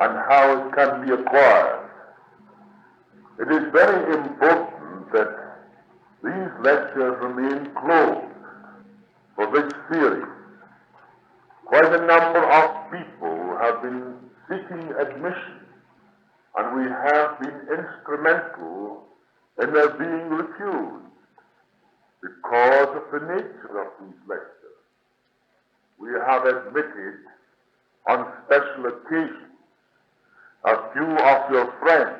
and how it can be acquired. It is very important that these lectures remain closed for this series. Quite a number of people have been seeking admission, and we have been instrumental in their being refused because of the nature of these lectures. We have admitted on special occasions a few of your friends,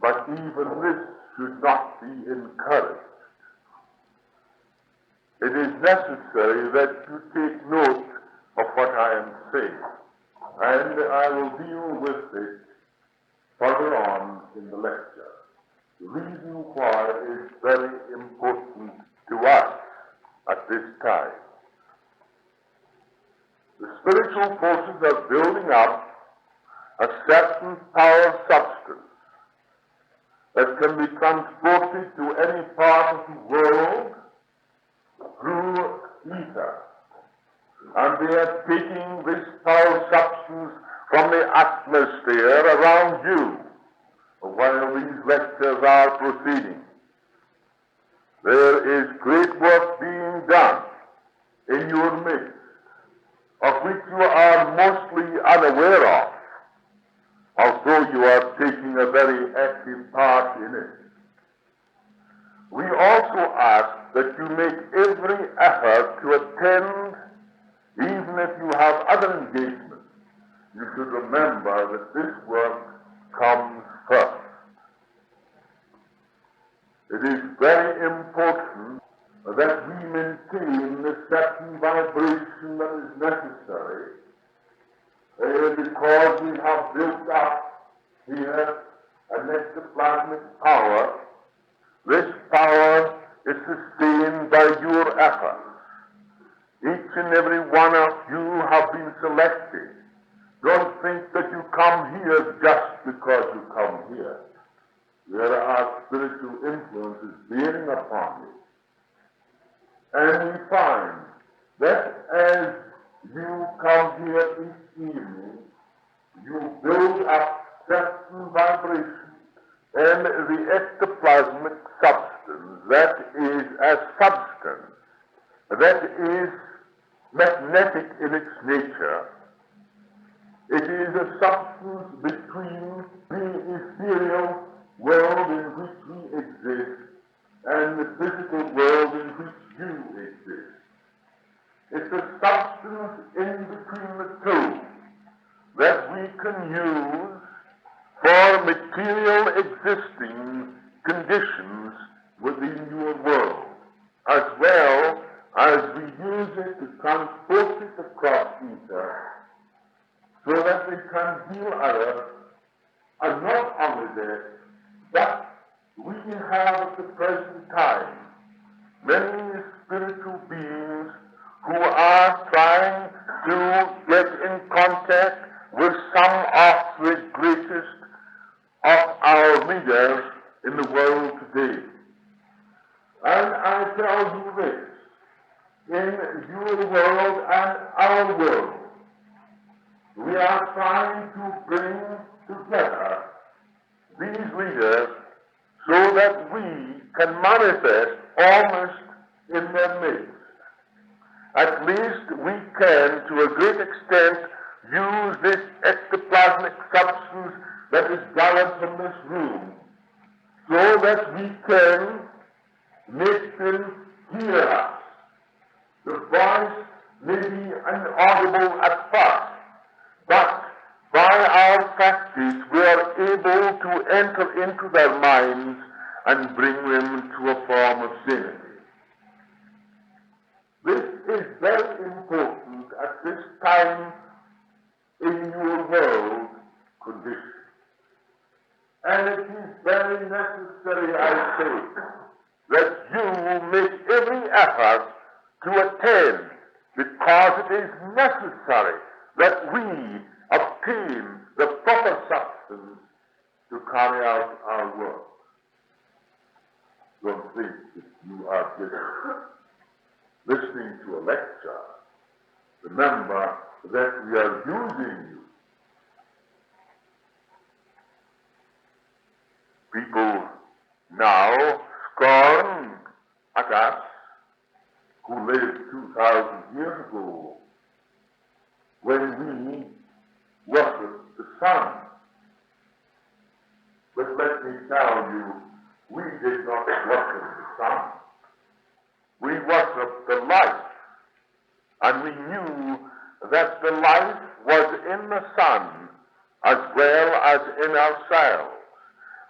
but even this should not be encouraged. It is necessary that you take note of what I am saying, and I will deal with it further on in the lecture. The reason why is very important to us at this time. The spiritual forces are building up a certain power substance that can be transported to any part of the world through ether. And they are taking this power substance from the atmosphere around you while these lectures are proceeding. There is great work being done in your midst, of which you are mostly unaware of, although you are taking a very active part in it. We also ask that you make every effort to attend, even if you have other engagements. You should remember that this work comes first. It is very important that we maintain the certain vibration that is necessary, because we have built up here an ectoplasmic power. This power is sustained by your efforts. Each and every one of you have been selected. Don't think that you come here just because you come here. There are spiritual influences bearing upon you. And we find that as you come here each evening, you build up certain vibrations, and the ectoplasmic substance, that is a substance that is magnetic in its nature. It is a substance between the ethereal world in which we exist and the physical world in which you exist. It's a substance in between the two that we can use for material existing conditions within your world, as well as we use it to transport it across ether so that we can heal others, and not only this, but we have at the present time many spiritual beings who are trying to get in contact with some of the greatest of our leaders in the world today. And I tell you this, in your world and our world, we are trying to bring together these leaders so that we can manifest almost in their midst. At least we can, to a great extent, use this ectoplasmic substance that is gathered from this room, so that we can make them hear us. The voice may be inaudible at first, but by our practice we are able to enter into their minds and bring them to a form of sanity. This is very important at this time in your world condition. And it is very necessary, I say, that you make every effort to attend, because it is necessary that we obtain the proper substance to carry out our work. Don't think that you are just listening to a lecture. Remember that we are using you People now scorn at us who lived 2,000 years ago when we worshiped the sun. But let me tell you, we did not worship the sun. We worshiped the life, and we knew that the life was in the sun as well as in ourselves.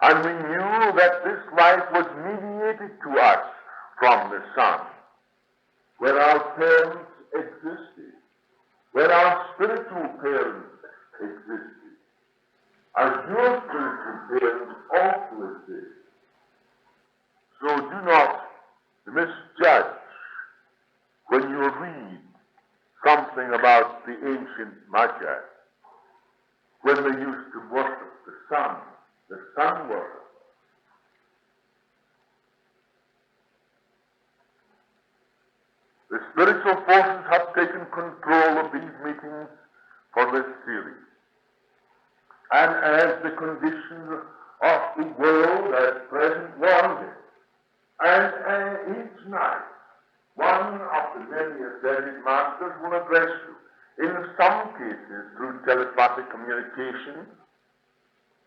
And we knew that this life was mediated to us from the sun, where our parents existed, where our spiritual parents existed, as your spiritual parents also exist. So do not misjudge when you read something about the ancient Magi, when they used to worship the sun worship. The spiritual forces have taken control of these meetings for this series. And as the condition of the world at present warrants it, and each night, one of the many ascended masters will address you, in some cases through telepathic communication.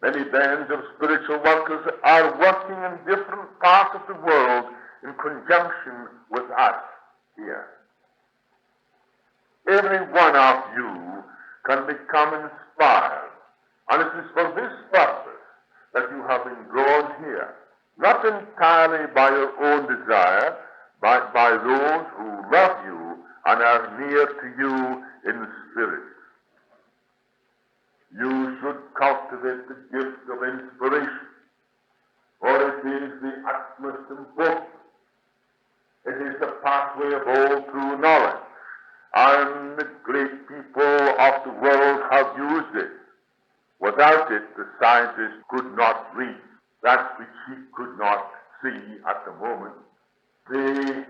Many bands of spiritual workers are working in different parts of the world in conjunction with us here. Every one of you can become inspired, and it is for this purpose that you have been drawn here, not entirely by your own desire, but by those who love you and are near to you in spirit. You should cultivate the gift of inspiration, for it is the utmost importance. It is the pathway of all true knowledge, and the great people of the world have used it. Without it, the scientist could not reach that which he could not see at the moment. The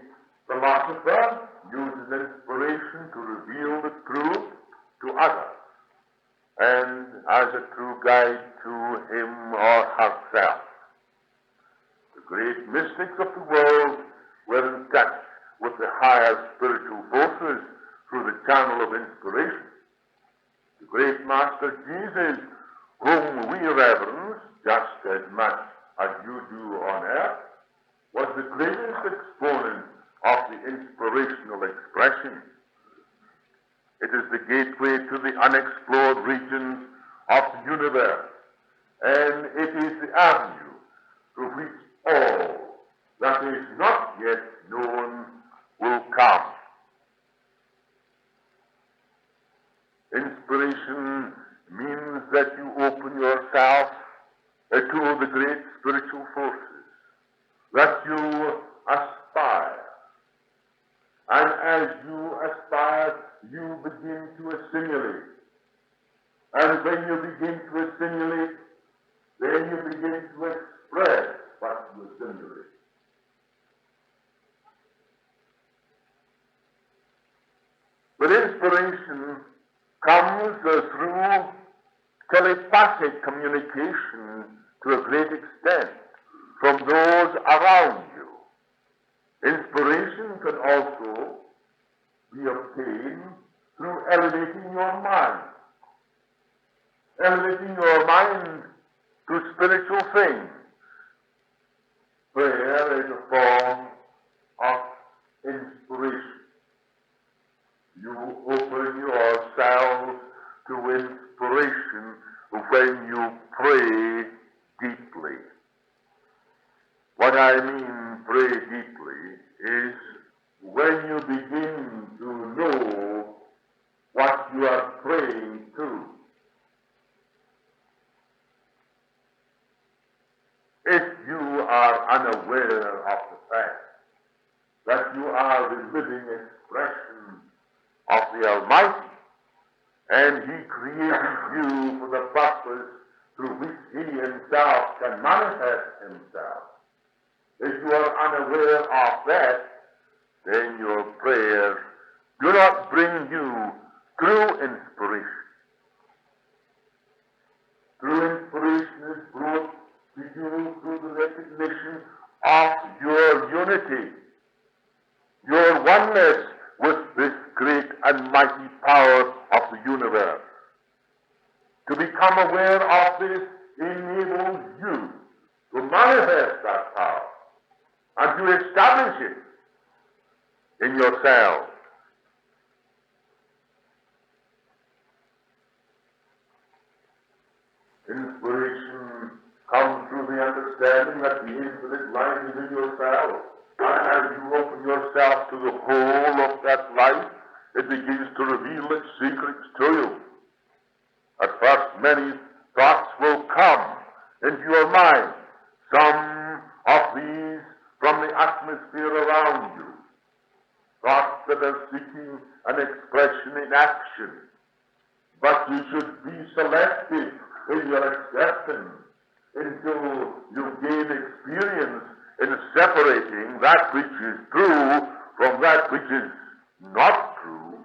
philosopher uses inspiration to reveal the truth to others, and as a true guide to him or herself. The great mystics of the world were in touch with the higher spiritual forces through the channel of inspiration. The great Master Jesus, whom we reverence just as much as you do on earth, was the greatest exponent of the inspirational expression. It is the gateway to the unexplored regions of the universe, and it is the avenue through which all that is not yet known will come. Inspiration means that you open yourself to the great spiritual forces, that you aspire. And as you aspire, you begin to assimilate. And when you begin to assimilate, then you begin to express what you assimilate. But inspiration comes through telepathic communication to a great extent from those around you. Inspiration can also be obtained through elevating your mind. Elevating your mind to spiritual things. Prayer is a form of inspiration. You open yourselves to inspiration when you pray deeply. What I mean pray deeply is when you begin to know what you are praying to. If you are unaware of the fact that you are the living expression of the Almighty, and He created you for the purpose through which He Himself can manifest Himself, if you are unaware of that, then your prayers do not bring you true inspiration. True inspiration is brought to you and mighty power of the universe. To become aware of this enables you to manifest that power and to establish it in yourself. Inspiration comes through the understanding that the infinite light is in yourself. And as you open yourself to the whole of that light, it begins to reveal its secrets to you. At first, many thoughts will come into your mind, some of these from the atmosphere around you, thoughts that are seeking an expression in action. But you should be selective in your acceptance until you gain experience in separating that which is true from that which is not true.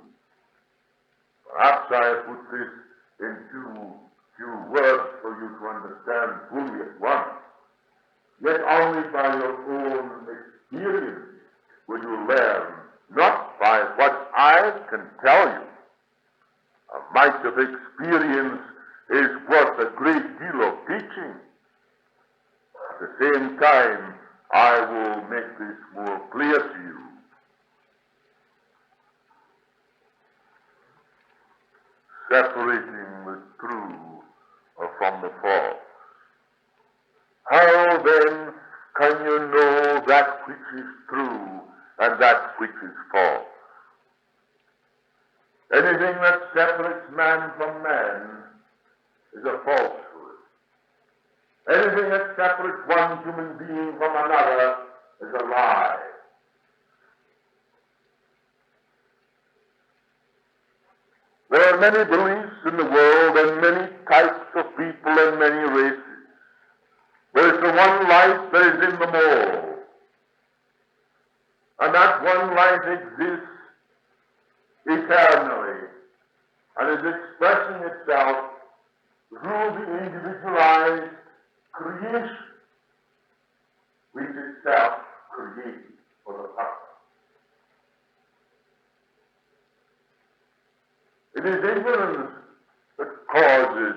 Perhaps I have put this in few words for you to understand fully at once. Yet only by your own experience will you learn, not by what I can tell you. A mite of experience is worth a great deal of teaching. At the same time, I will make this more clear to you. Separating the true from the false. How then can you know that which is true and that which is false? Anything that separates man from man is a falsehood. Anything that separates one human being from another is a lie. There are many beliefs in the world and many types of people and many races. There is the one life that is in them all. And that one life exists eternally and is expressing itself through the individualized creation which itself created for the purpose. It is ignorance that causes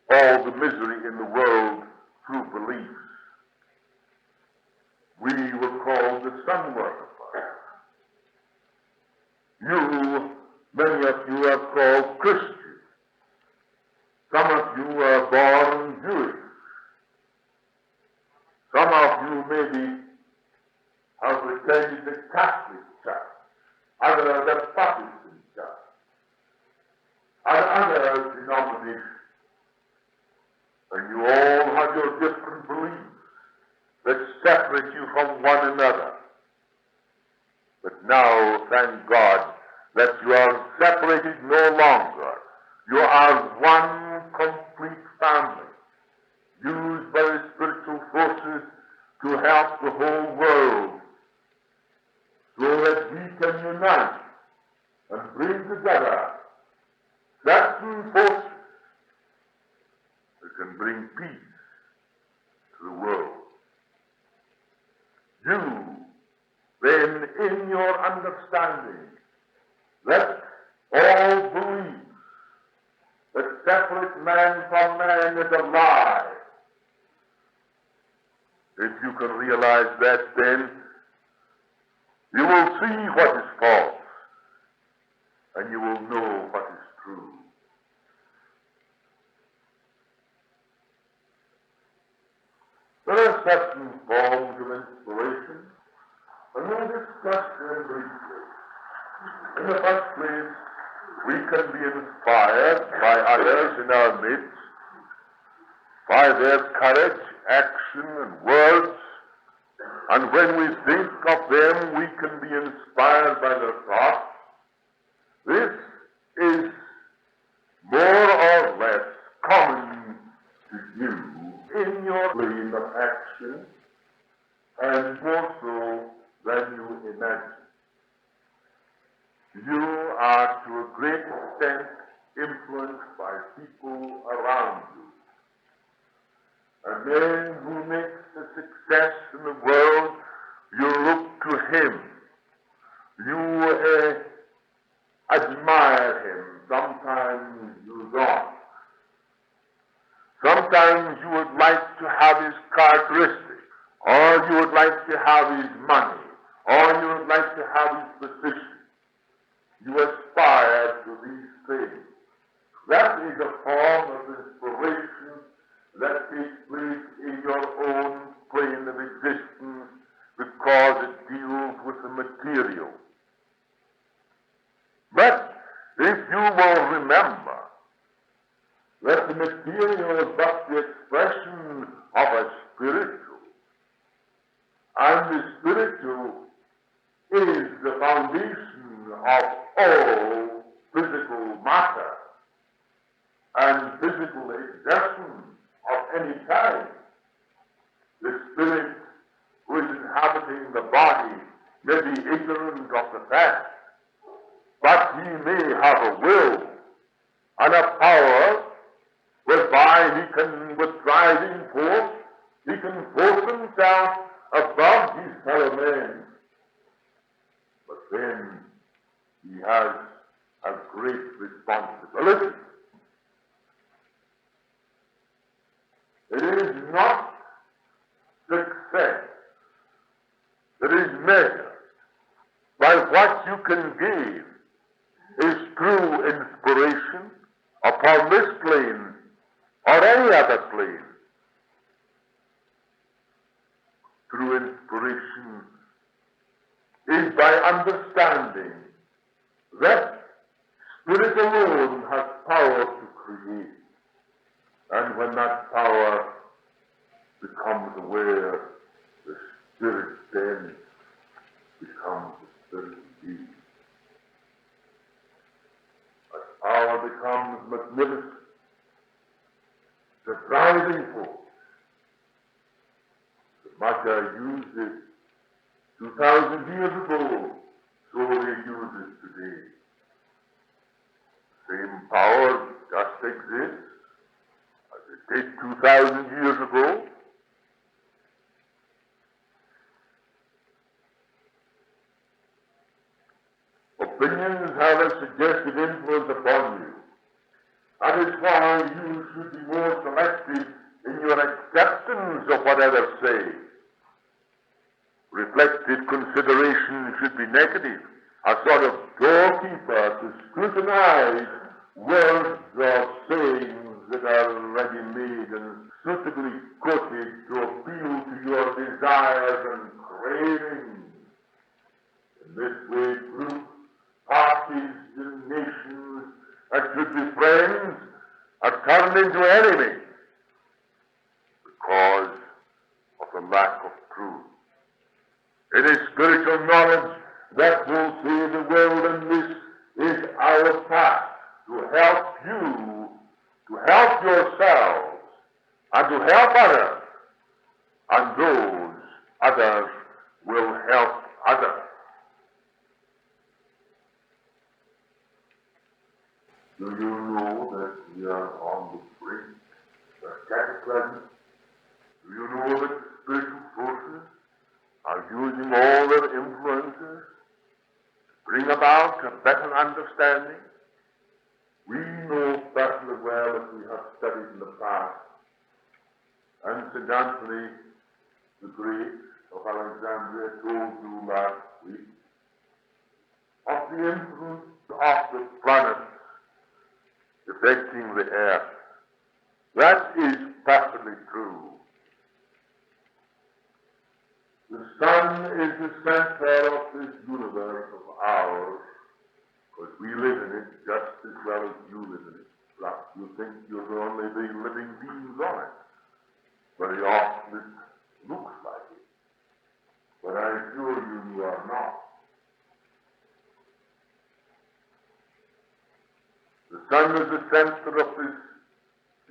all the misery in the world through beliefs. We were called the sun worshippers. You, many of you are called Christians. Some of you are born Jewish. Some of you maybe have attended the Catholic Church, others the Protestant Church, and other denominations. And you all have your different beliefs that separate you from one another. But now, thank God, that you are separated no longer. You are one complete family, used by the spiritual forces to help the whole world, so that we can unite and bring together certain forces that can bring peace to the world. You, then, in your understanding, let all beliefs that separate man from man is a lie. If you can realize that, then you will see what is false, and you will know what is true. There are certain forms of inspiration, and we'll discuss them briefly. In the first place, we can be inspired by others in our midst, by their courage, action, and words, and when we think of them, we can be inspired by their thoughts. This is more or less common to you in your plane of action, and more so than you imagine. You are to a great extent influenced by people around you. A man who makes a success in the world, you look to him. You admire him, sometimes you don't. Sometimes you would like to have his characteristics, or you would like to have his money, or you would like to have his position. You aspire to these things. That is a form of inspiration that takes place in your own plane of existence because it deals with the material. But if you will remember that the material is but the expression of a spiritual, and the spiritual is the foundation of all physical matter and physical exertion of any kind. The spirit who is inhabiting the body may be ignorant of the fact, but he may have a will and a power whereby he can, with driving force, he can force himself above his fellow men. But then he has a great responsibility. It is not success that is measured by what you can give is true inspiration upon this plane or any other plane. True inspiration is by understanding that Spirit alone has power to create. And when that power becomes aware, the Spirit then becomes the Spirit indeed. As power becomes magnificent, the driving force, the Magi used it 2,000 years ago, so they use it today. The same power just exists as it did 2,000 years ago. Opinions have a suggestive influence upon you. That is why you should be more selective in your acceptance of what others say. Reflective consideration should be negative, a sort of doorkeeper to scrutinize words or sayings that are ready-made and suitably quoted to appeal to your desires and cravings. In this way, groups, parties, and nations that should be friends are turned into enemies because of the lack of truth. It is spiritual knowledge that will save the world, and this is our task, to help you, to help yourselves, and to help others, and those others will help others. Do you know that we are on the brink of cataclysm? Do you know that spiritual forces are using all their influences to bring about a better understanding? We know perfectly well, as we have studied in the past, and St. Anthony the Great of Alexandria told you last week, of the influence of the planets affecting the earth. That is perfectly true. The sun is the center of this universe of ours, because we live in it just as well as you live in it. Perhaps you think you're the only living beings on it. Very often it looks like it. But I assure you, you are not. The sun is the center of this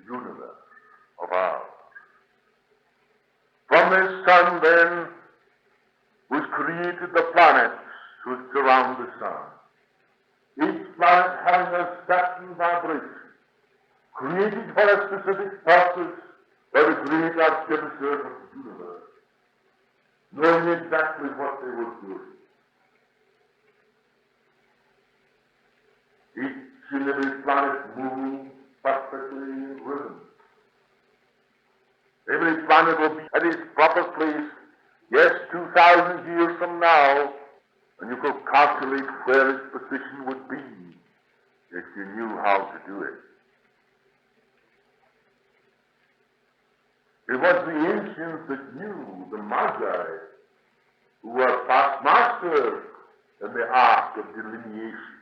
universe of ours. From this sun, then, was created the planets which surround the sun. Each planet having a certain vibration, created for a specific purpose by the great artificer of the universe, knowing exactly what they were doing. Each and every planet moves perfectly in rhythm. Every planet will be at its proper place, yes, 2,000 years from now, and you could calculate where its position would be if you knew how to do it. It was the ancients that knew, the Magi, who were past masters in the art of delineation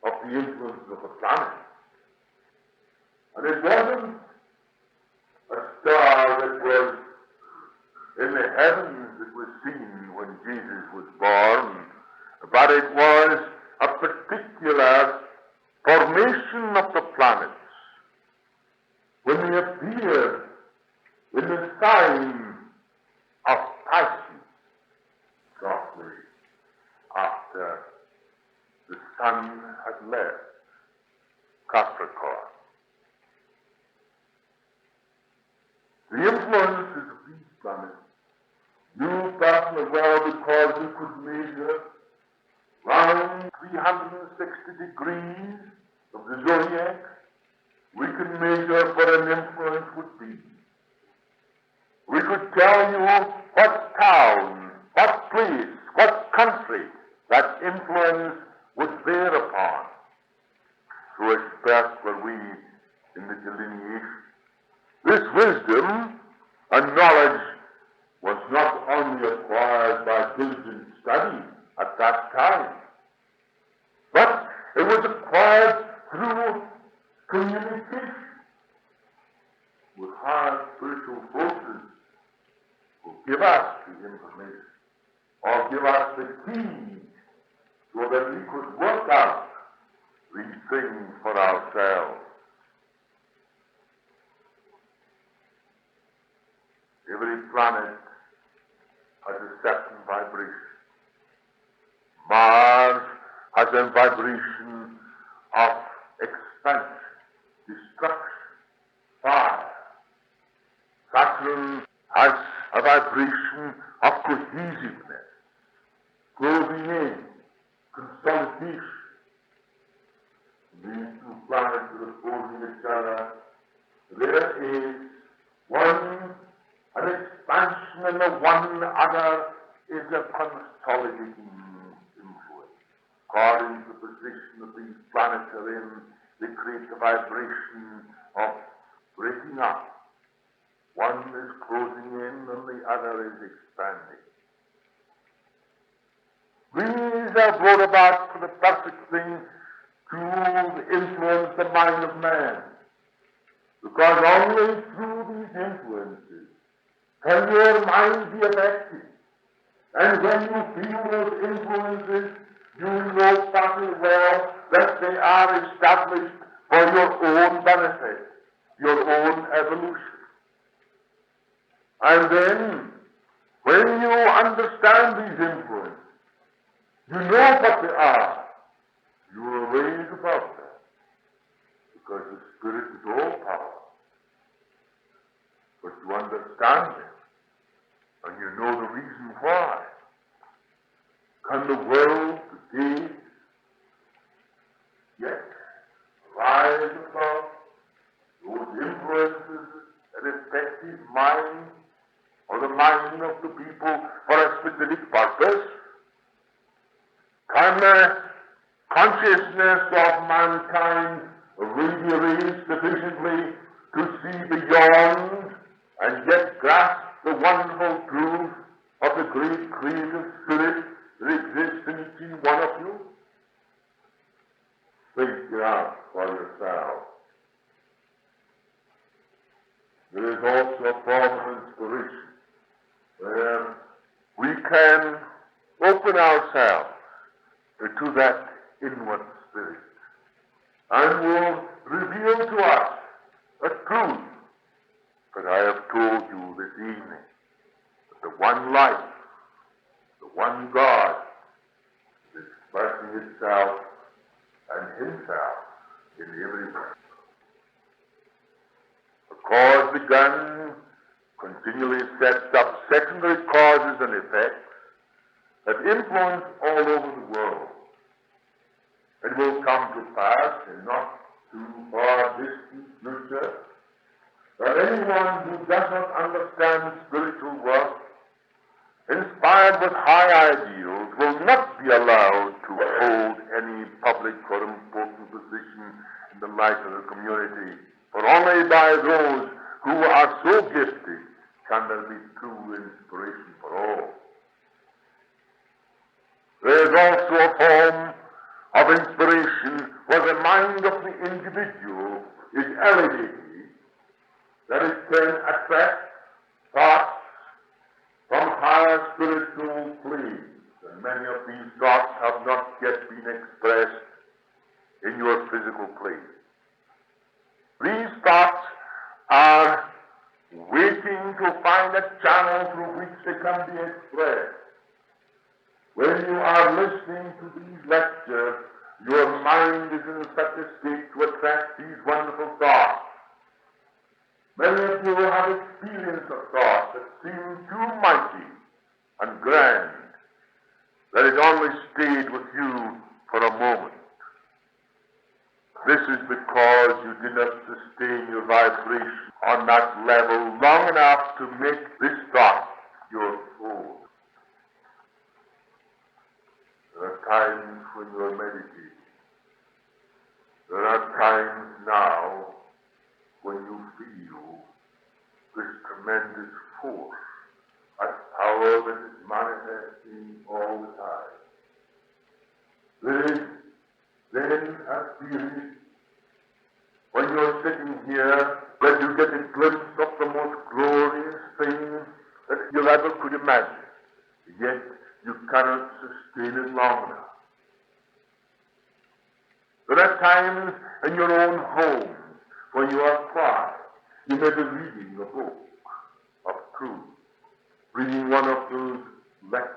of the influence of a planet. And it wasn't a star that was in the heavens that was seen when Jesus was born, but it was a particular formation of the planets when they appeared in the sign of Pisces, shortly after the sun had left Capricorn. The influences of these planets you personally well because you could measure round 360 degrees of the zodiac. We could measure what an influence would be. We could tell you what town, what place, what country that influence would bear upon. So expert were we in the delineation. This wisdom and knowledge was not only acquired by diligent study at that time, but it was acquired through communication with higher spiritual forces who give us the information or give us the key so that we could work out these things for ourselves. Every planet has a certain vibration. Mars has a vibration of expansion, destruction, fire. Saturn has a vibration of cohesiveness, closing in, consolidation. These two planets are opposing each other. There is one an expansion and the one other is a consolidating influence. According to the position that these planets are in, they create the vibration of breaking up. One is closing in and the other is expanding. These are brought about for the perfect thing to influence the mind of man. Because only through these influences can your mind be affected. And when you feel those influences, you know perfectly well that they are established for your own benefit, your own evolution. And then, when you understand these influences, you know what they are. You are raised above them, because the Spirit is all power. But you understand them, and you know the reason why. Can the world today yet rise above those influences that affect his mind or the mind of the people for a specific purpose? Can the consciousness of mankind really be raised sufficiently to see beyond and yet grasp the wonderful truth of the great creative spirit that exists in each and one of you? Think it out for yourself. There is also a form of inspiration where we can open ourselves to that inward spirit and will reveal to us a truth that I have told you this evening, that the one life, the one God, is expressing itself and himself in every person. The cause begun continually sets up secondary causes and effects that influence all over the world. It will come to pass in not too far distant future that anyone who does not understand spiritual work, inspired with high ideals, will not be allowed to hold any public or important position in the life of the community. For only by those who are so gifted can there be true inspiration for all. There is also a form of inspiration where the mind of the individual is elevated, that it can attract thoughts from higher spiritual planes, and many of these thoughts have not yet been expressed in your physical plane. These thoughts are waiting to find a channel through which they can be expressed. When you are listening to these lectures, your mind is in such a state to attract these wonderful thoughts. Many of you have experienced of thoughts that seem too mighty and grand, that it only stayed with you for a moment. This is because you did not sustain your vibration on that level long enough to make this thought your soul. There are times when you are meditating. There are times now when you feel this tremendous force, a power that is manifesting all the time. There is then a period when you're sitting here that you get a glimpse of the most glorious thing that you ever could imagine, yet you cannot sustain it long enough. There are times in your own home when you are quiet. You may be reading a book of truth, reading one of those lectures.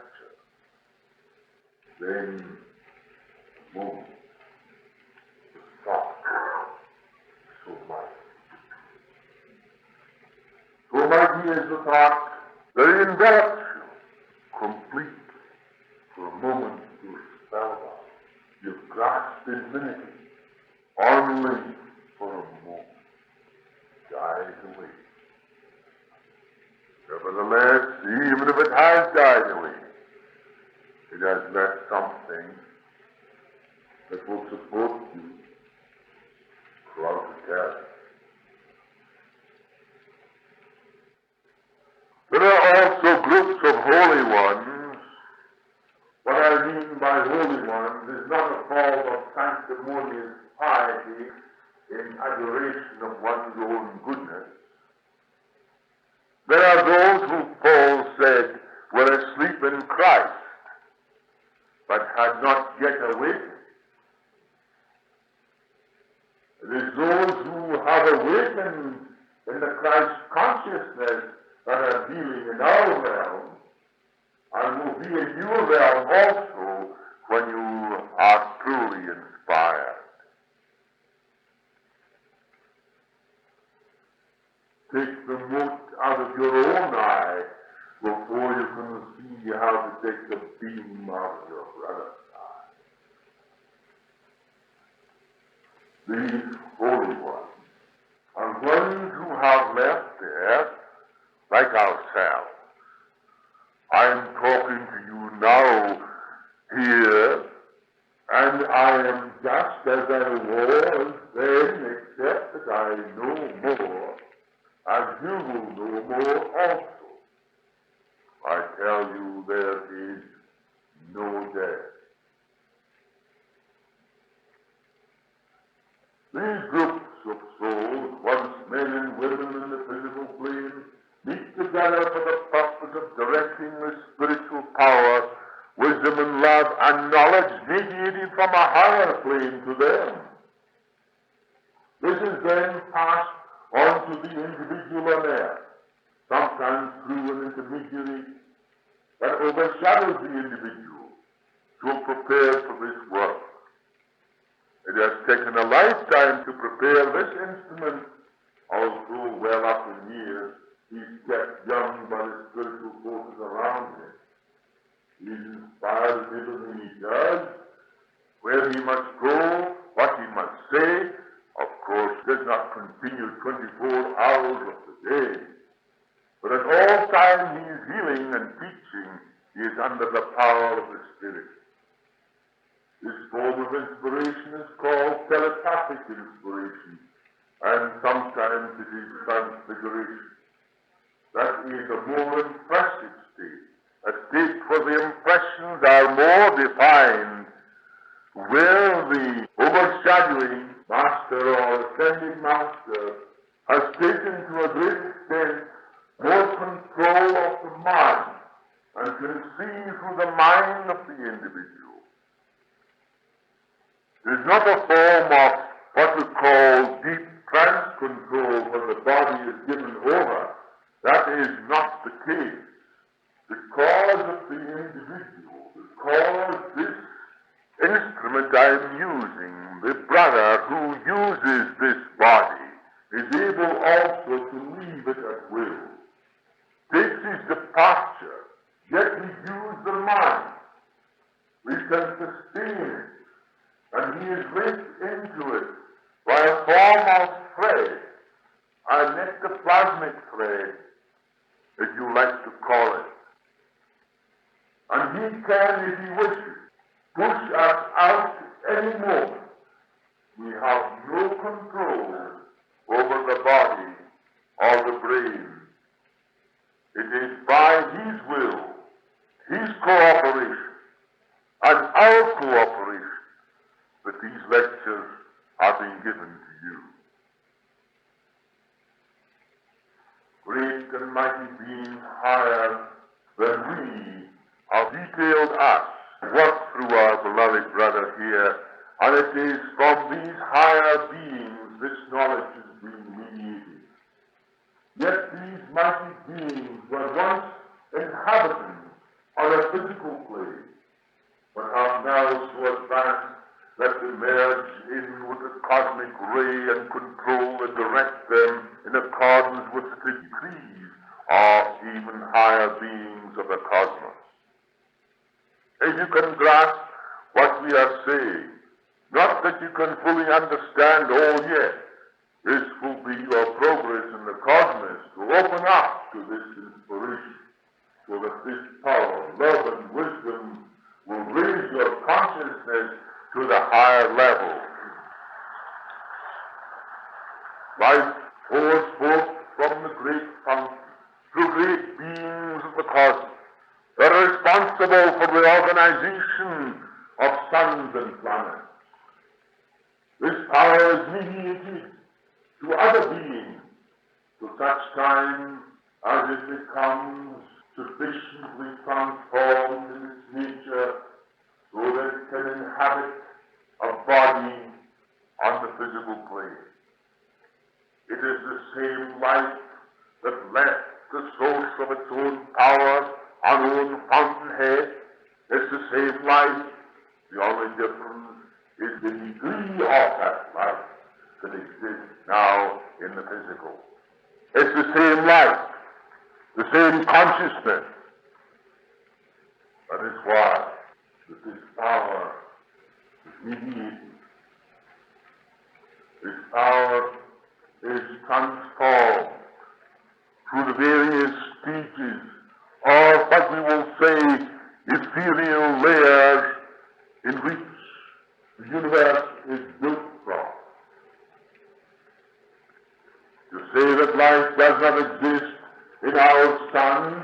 Then, a moment, the thought, so mighty. So mighty is the thought that it envelops you completely. For a moment, you're spellbound. You've grasped infinity, only for a moment. Dies away. Nevertheless, even if it has died away, it has left something that will support you throughout eternity. There are also groups of holy ones. What I mean by holy ones is not a form of sanctimonious piety in adoration of one's own goodness. There are those who Paul said were asleep in Christ, but had not yet awakened. It is those who have awakened in the Christ consciousness that are dealing in our realm, and will be in your realm also when you are truly inspired. Take the mote out of your own eye before you can see how to take the beam out of your brother's eye. These holy ones are ones who have left the earth like ourselves. I am talking to you now here, and I am just as I was then, except that I know more, as you will know more also. I tell you, there is no death. These groups of souls, once men and women in the physical plane, meet together for the purpose of directing the spiritual power, wisdom and love and knowledge radiating from a higher plane to them. This is then passed on to the individual on earth, sometimes through an intermediary that overshadows the individual to prepare for this work. It has taken a lifetime to prepare this instrument, although well up in years. He's kept young by the spiritual forces around him. He's inspired in everything he does, where he must go, what he must say, of course, does not continue 24 hours of the day. But at all times he is healing and teaching. He is under the power of the Spirit. This form of inspiration is called telepathic inspiration, and sometimes it is transfiguration. That is a more impressive state, a state where the impressions are more defined, where the overshadowing master or ascending master has taken to a great extent more control of the mind and can see through the mind of the individual. It is not a form of what we call deep trance control where the body is given over. That is not the case. Because of the individual, because this instrument I am using, the brother who uses this body, is able also to leave it at will, takes his departure, yet we use the mind. We can sustain it, and he is linked into it by a form of thread, a nectoplasmic thread, as you like to call it. And he can, if he wishes, push us out any moment. We have no control over the body or the brain. It is by his will, his cooperation, and our cooperation that these lectures are being given to you. Great and mighty beings higher than we have detailed us, work through our beloved brother here, and it is from these higher beings this knowledge is being mediated. Yet these mighty beings were once inhabitants on a physical plane, but are now so advanced that they merge in with the cosmic ray and control and direct them in accordance with the decrees of even higher beings of the cosmos. As you can grasp what we are saying, not that you can fully understand all yet, this will be your progress in the cosmos to open up to this inspiration, so that this power, love, and wisdom will raise your consciousness to the higher level. Life pours forth from the great fountain through great beings of the cosmos that are responsible for the organization of suns and planets. This power is mediated to other beings to such time as it becomes sufficiently transformed in its nature so that it can inhabit a body on the physical plane. It is the same life that left the source of its own power on own fountainhead. It's the same life. The only difference is the degree of that life that exists now in the physical. It's the same life, the same consciousness. That is why that this power is mediated. This power is transformed through the various stages, or what we will say ethereal layers in which the universe is built from. To say that life does not exist in our sun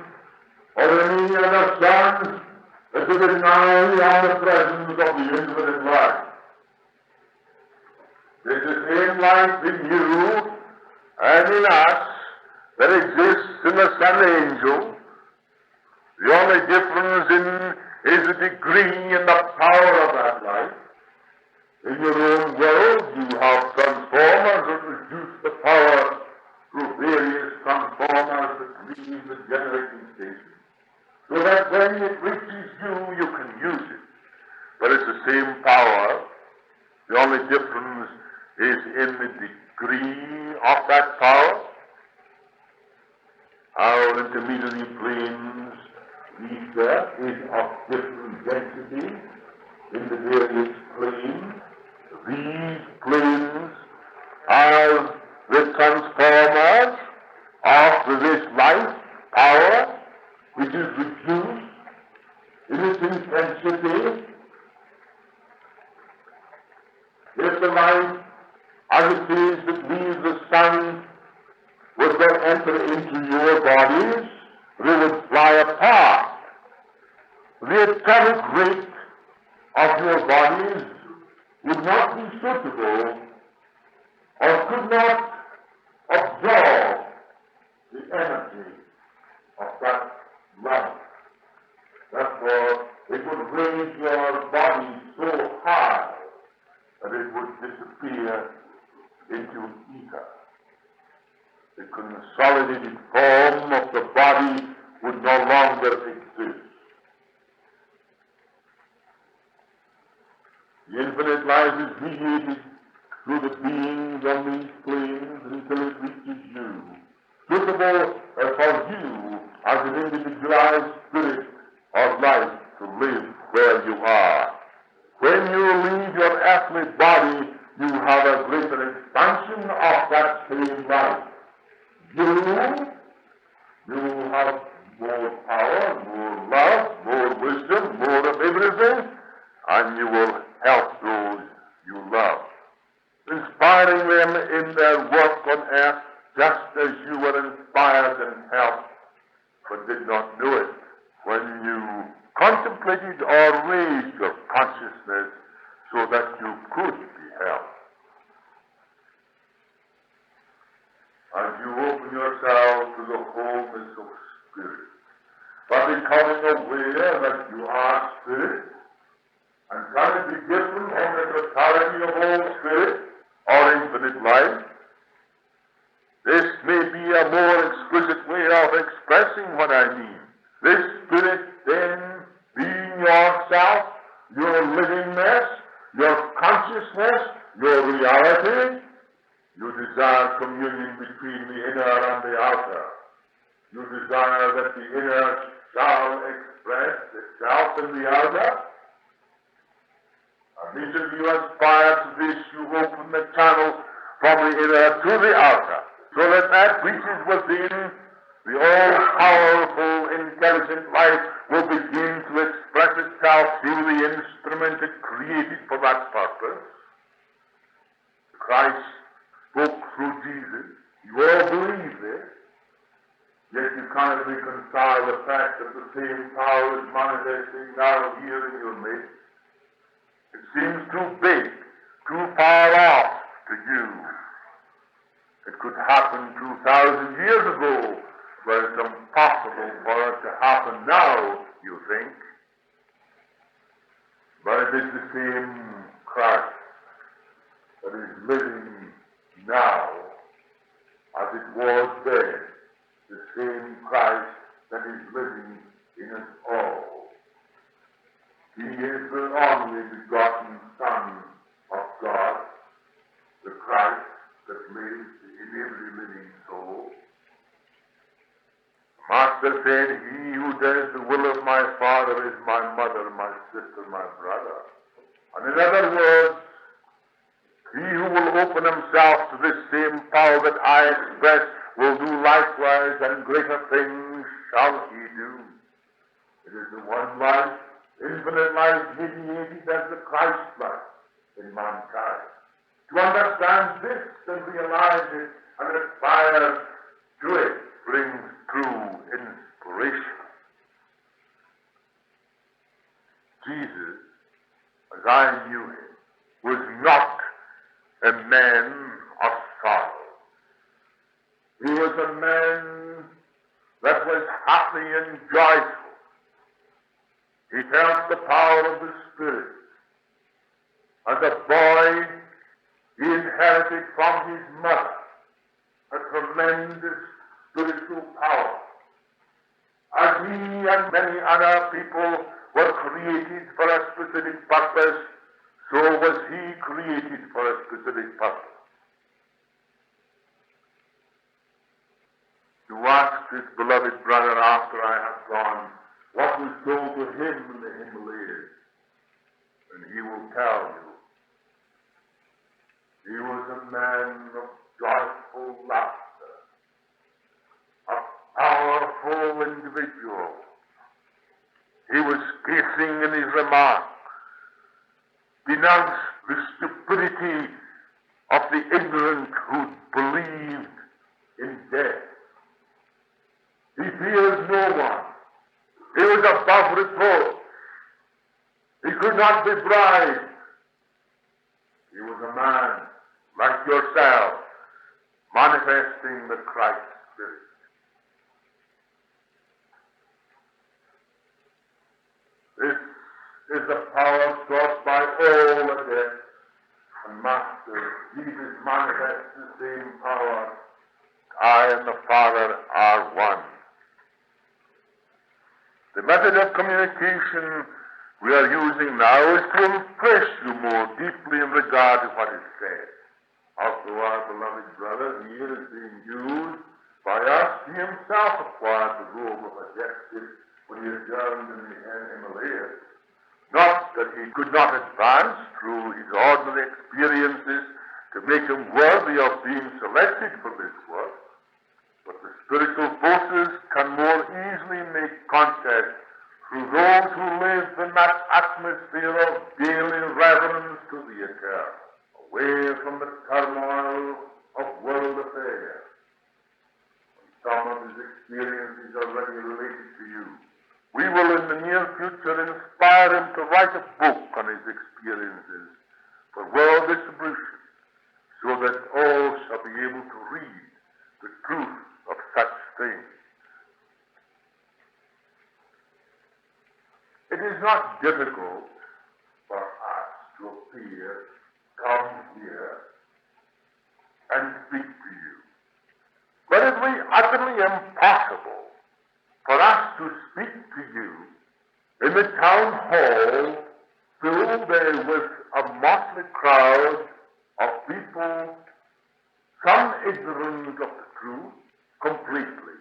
or any other sun is to deny the presence of the infinite life. There is the same life in you and in us that exists in the sun angel. The only difference is the degree and the power of that life. In your own world, you have transformers that reduce the power through various transformers that leave the generating station, so that when it reaches you, you can use it. But it's the same power. The only difference is in the degree of that power. Our intermediary planes, ether, is of different density, in the various planes. These planes are the transformers of this life power, which is reduced in its intensity. If the light, as it is that leaves the sun, would then enter into your bodies, they would fly apart. The atomic rate of your bodies would not be suitable or could not absorb the energy of that light. Therefore, it would raise your body so high that it would disappear into ether. The consolidated form of the body would no longer exist. The infinite life is mediated through the beings on these planes until it reaches you, suitable for you as an individualized spirit of life to live where you are. When you leave your earthly body, you have a greater expansion of that same life. You have more power, more love, more wisdom, more of everything, and you will help those you love, inspiring them in their work on earth just as you were inspired and helped, but did not know it when you contemplated or raised your consciousness so that you could be helped. As you open yourself to the wholeness of spirit, by becoming aware that you are spirit, and trying to be different from the totality of all spirit or infinite life, this may be a more exquisite way of expressing what I mean. This spirit then being yourself, your livingness, your consciousness, your reality. You desire communion between the inner and the outer. You desire that the inner shall express itself in the outer. And each of you aspire to this, you open the channel from the inner to the outer, so that that which is within, the all-powerful, intelligent life will begin to express itself through the instrument it created for that purpose. Christ spoke through Jesus. You all believe this, yet you cannot reconcile the fact that the same power is manifesting now here in your midst. It seems too big, too far off to you. It could happen 2,000 years ago, but it's impossible for it to happen now, you think. But it is the same Christ that is living now as it was then, the same Christ that is living in us all. He is the only begotten Son of God, the Christ that lives in every living soul. The Master said, he who does the will of my Father is my mother, my sister, my brother. And in other words, he who will open himself to this same power that I express will do likewise, and greater things shall he do. It is the one life, infinite life, mediated as the Christ life in mankind. To understand this and realize it and aspire to it brings true inspiration. Jesus, as I knew him, was not a man of sorrow. He was a man that was happy and joyful. He felt the power of the Spirit. As a boy, he inherited from his mother a tremendous spiritual power. As he and many other people were created for a specific purpose, so was he created for a specific purpose. To ask this beloved brother after I had gone what was told to him in the Himalayas. And was a man of joyful laughter, a powerful individual. He was scathing in his remarks, denounced the stupidity of the ignorant who believed in death. He feared no one. He was above reproach. He could not be bribed. He was a man like yourself, manifesting the Christ Spirit. This is the power sought by all adepts and masters. Jesus manifests the same power. I and the Father are one. The method of communication we are using now is to impress you more deeply in regard to what is said. Also, our beloved brother here is being used by us. He himself acquired the robe of a justice when he adjourned in the Himalayas. Not that he could not advance through his ordinary experiences to make him worthy of being selected for this work, but the spiritual forces can more easily make contact through those who live in that atmosphere of daily reverence to the eternal, away from the turmoil of world affairs. Some of his experiences are already related to you. We will in the near future inspire him to write a book on his experiences for world distribution, so that all shall be able to read the truth of such things. It is not difficult for us to appear, come here, and speak to you. But it will be utterly impossible for us to speak to you in the town hall filled there with a motley crowd of people, some ignorant of the truth completely,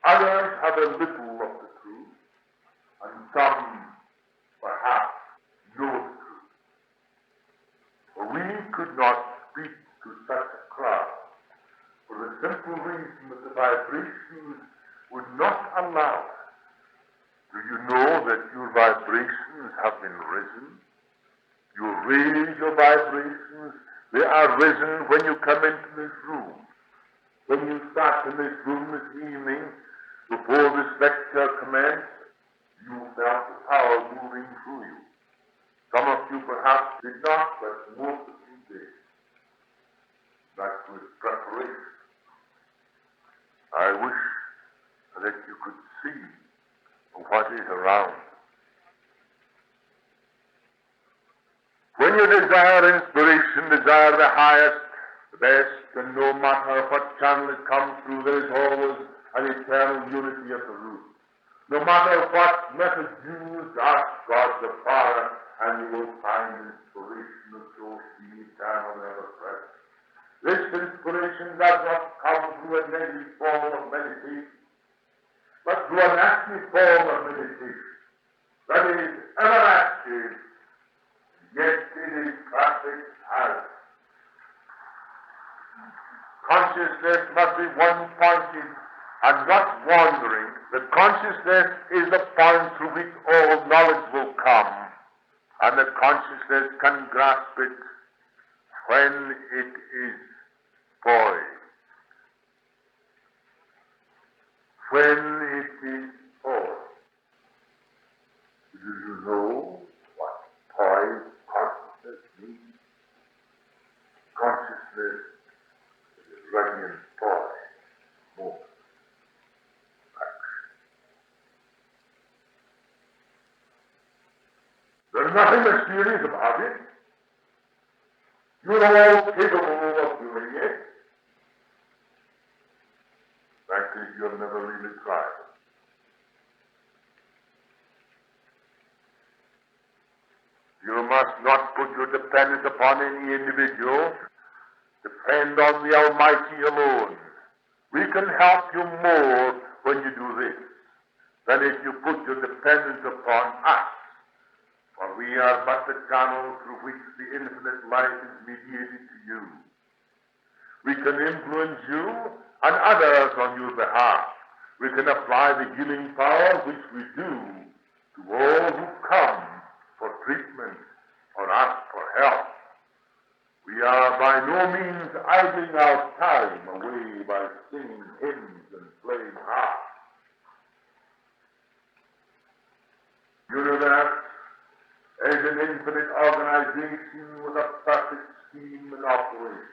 others have a little of the truth, and some perhaps know the truth. For we could not speak to such a crowd for the simple reason that the vibrations would not allow us. Do you know that your vibrations have been risen? You raise your vibrations. They are risen when you come into this room. When you sat in this room this evening, before this lecture commenced, you felt the power moving through you. Some of you perhaps did not, but most of you did. That was preparation. I wish that you could see what is around. When you desire inspiration, desire the highest, the best, and no matter what channel it comes through, there is always an eternal unity at the root. No matter what method used, ask God the Father, and you will find inspiration of source being eternal and ever present. This inspiration does not come through a negative form of meditation, but through an active form of meditation. That is ever active, yet it is perfect health. Consciousness must be one-pointed and not wandering. The consciousness is the point through which all knowledge will come, and the consciousness can grasp it when it is poised. When it is poised. Do you know what poised consciousness means? Consciousness is ready and poised. Moment. There's nothing mysterious about it. You're all capable of doing it. Frankly, you've never really tried. You must not put your dependence upon any individual. Depend on the Almighty alone. We can help you more when you do this than if you put your dependence upon us. For we are but the channel through which the infinite life is mediated to you. We can influence you and others on your behalf. We can apply the healing power which we do to all who come for treatment or ask for help. We are by no means idling our time away by singing hymns and playing harps. Universe is an infinite organization with a perfect scheme and operation.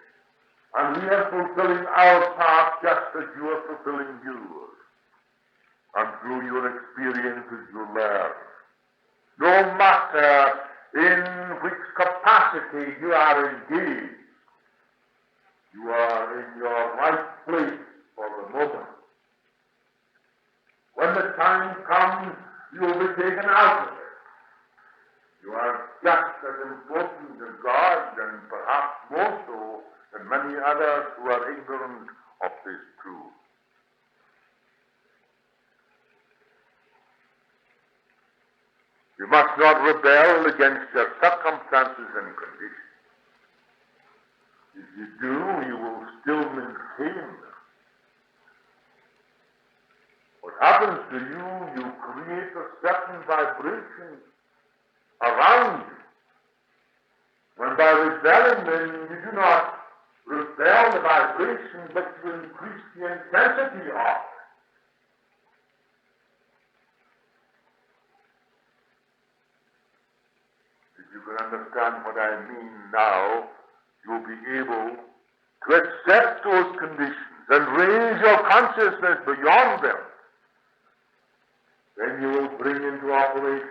And we are fulfilling our part just as you are fulfilling yours. And through your experiences you learn. No matter in which capacity you are engaged, you are in your right place for the moment. When the time comes, you will be taken out of it. You are just as important to God, and perhaps more so than many others who are ignorant of this truth. You must not rebel against your circumstances and conditions. If you do, you will still maintain them. What happens to you, you create a certain vibration around you. When by rebelling, then you do not rebel the vibration, but you increase the intensity of it. If you can understand what I mean now, you'll be able to accept those conditions and raise your consciousness beyond them. Then you will bring into operation.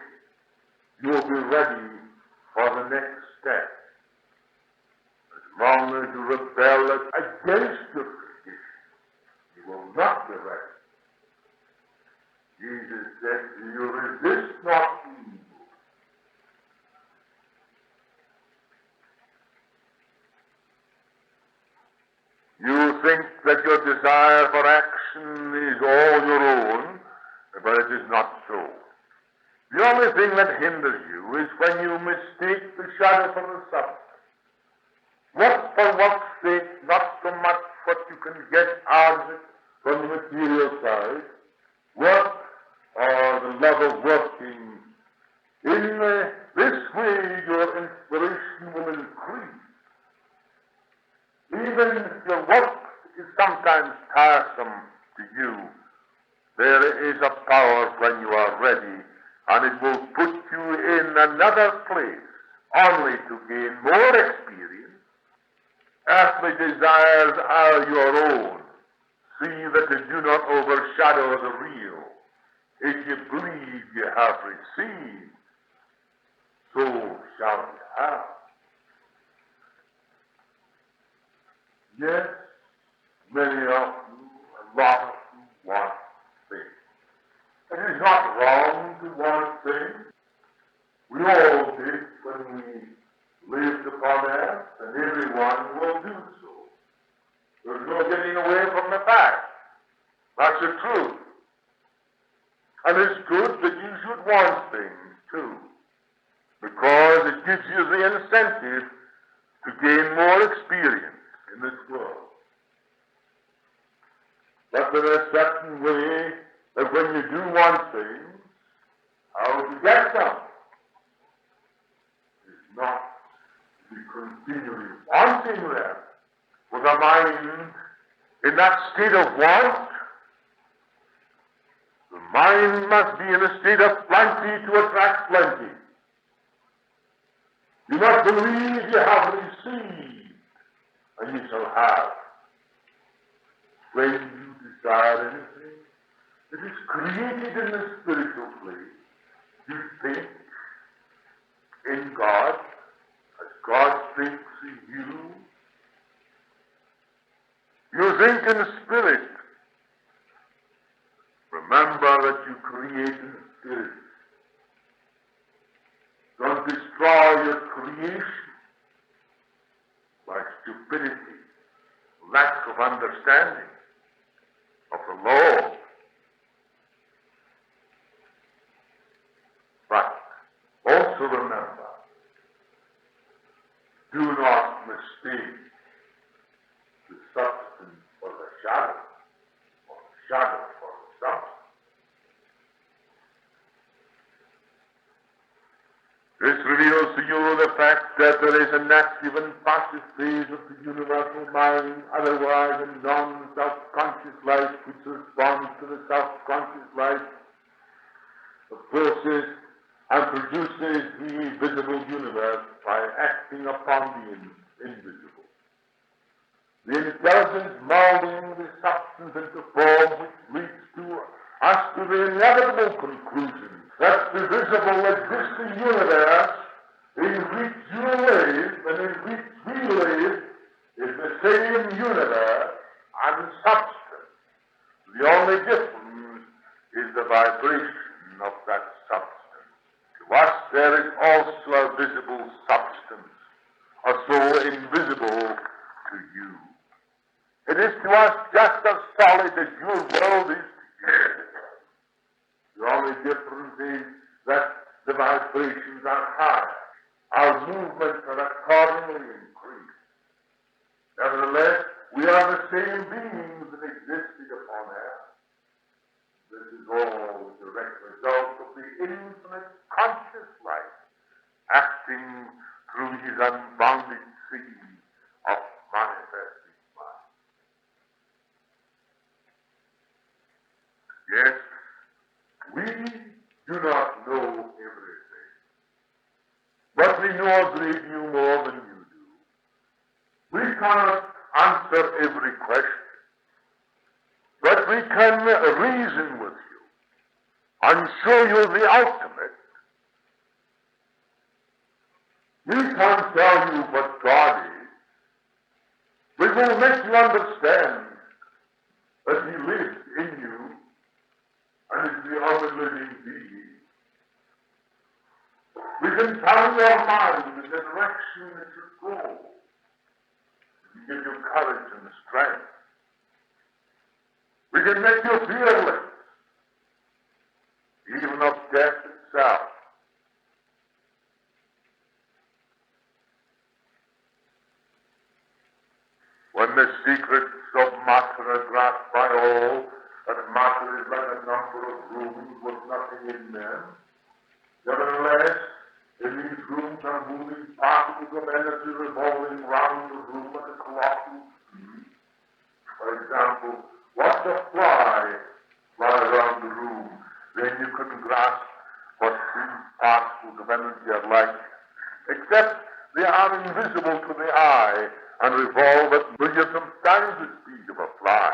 You will be ready for the next step. As long as you rebel against your condition, you will not be ready. Jesus said, you resist not evil. You think that your desire for action is all your own, but it is not so. The only thing that hinders you is when you mistake the shadow for the substance. Work for work's sake, not so much what you can get out of it from the material side. Work or the love of working. In this way, your inspiration will increase. Even if your work is sometimes tiresome to you, there is a power when you are ready, and it will put you in another place, only to gain more experience. Earthly desires are your own. See that they do not overshadow the real. If you believe you have received, so shall you have. Yes, many of you, a lot of you want things. It is not wrong to want things. We all did when we lived upon earth, and everyone will do so. There's no getting away from the fact. That's the truth. And it's good that you should want things, too, because it gives you the incentive to gain more experience in this world. But there is a certain way that when you do want things, how to get them is not to be continually wanting them with a mind in that state of want. The mind must be in a state of plenty to attract plenty. You must believe you have received, and you shall have. When you desire anything, it is created in the spiritual place. You think in God, as God thinks in you. You think in spirit. Remember that you create in spirit. Don't destroy your creation by stupidity, lack of understanding of the law. But also remember, do not mistake the shadow, or shadow for substance. This reveals to you the fact that there is an active and passive phase of the universal mind, otherwise a non-self-conscious life which responds to the self-conscious life, forces and produces the visible universe by acting upon the invisible. The intelligence molding the substance into form which leads to us to the inevitable conclusion that the visible existing universe in which you live and in which we live is the same universe and substance. The only difference is the vibration of that substance. To us there is also a visible substance, although invisible to you. It is to us just as solid as your world is to you. The only difference is that the vibrations are higher. Our movements are accordingly increased. Nevertheless, we are the same beings that existed upon earth. This is all the direct result of the infinite conscious life acting through his unbounded sea of manifesting mind. Yes, we do not know everything, but we know a great deal more than you do. We cannot answer every question, but we can reason with you and show you the ultimate. We can't tell you what God is. We will make you understand that he lives in you and is the only living being. We can tell your mind in the direction it should go. We give you courage and strength. We can make you fearless, even of death itself. When the secrets of matter are grasped by all, that matter is like a number of rooms with nothing in them, nevertheless, in these rooms are moving particles of energy revolving round the room at a colossal speed. For example, watch a fly around the room, then you couldn't grasp what these particles of energy are like, except they are invisible to the eye and revolve at millions of times the speed of a fly.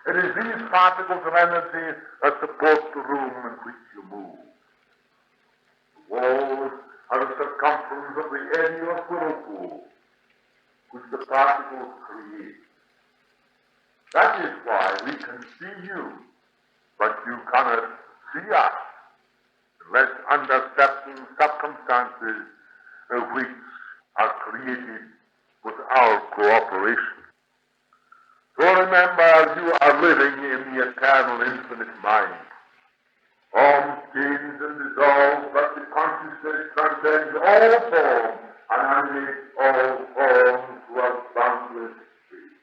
It is these particles of energy that support the room in which you move. The walls are the circumference of the eddy or whirlpool, which the particles create. That is why we can see you, but you cannot see us, unless under certain circumstances which are created with our cooperation. So remember, you are living in the eternal infinite mind. Forms change and dissolve, but the consciousness transcends all form and animates all forms throughout boundless space.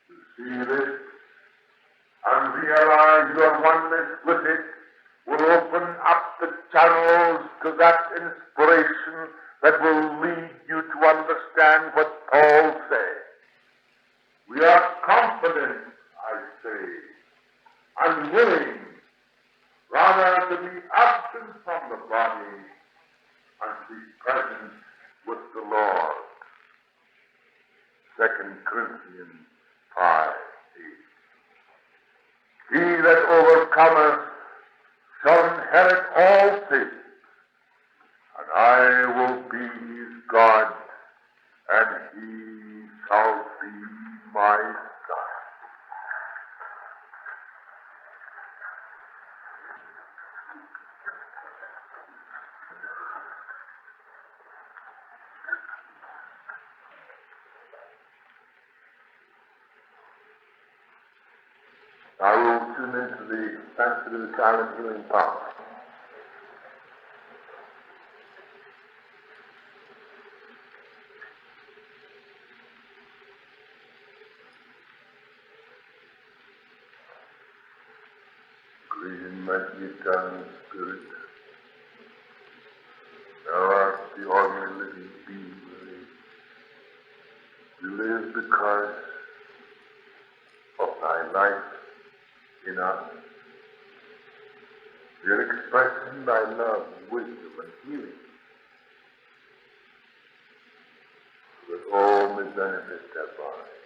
You see this and realize your oneness with it will open up the channels to that inspiration that will lead you to understand what Paul said. We are confident, I say, and willing rather to be absent from the body and be present with the Lord. 2 Corinthians 5:8. He that overcometh shall inherit all things, and I will be his God, and he shall be my son. I will tune into the sensitive silent healing power. mighty eternal Spirit, thou art the only living being who lives. You live because of thy life in us. You're expressing thy love, wisdom, and healing, so that all may benefit thereby.